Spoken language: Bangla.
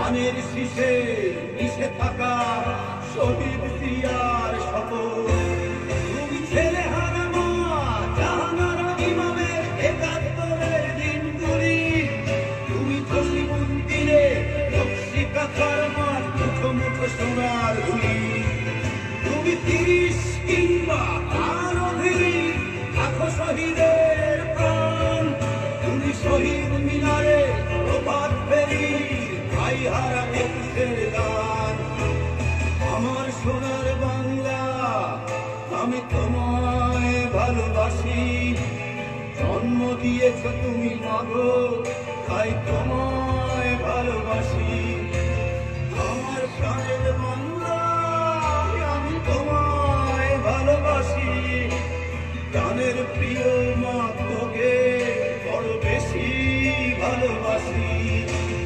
ধানের শীষে মিশে থাকা শহীদ জিয়ার শপথ। তুমি ছেলে হারা মা জাহানারা ইমামের ৭১-এর দিনগুলি। তুমি জসিমুদ্দিনে নকশি কাঁথার মার মুঠো মুঠো সোনার ধুলি। তুমি ৩০ কিংবা তার অধিক লাখো শহীদের প্রাণ। তুমি শহীদ মিনারে প্রভাত ফেরি ভাই হারা একুশের গান। আমার সোনার বাংলা আমি তোমায় ভালোবাসি। জন্ম দিয়েছ তুমি মাগো, তাই তোমায় ভালোবাসি।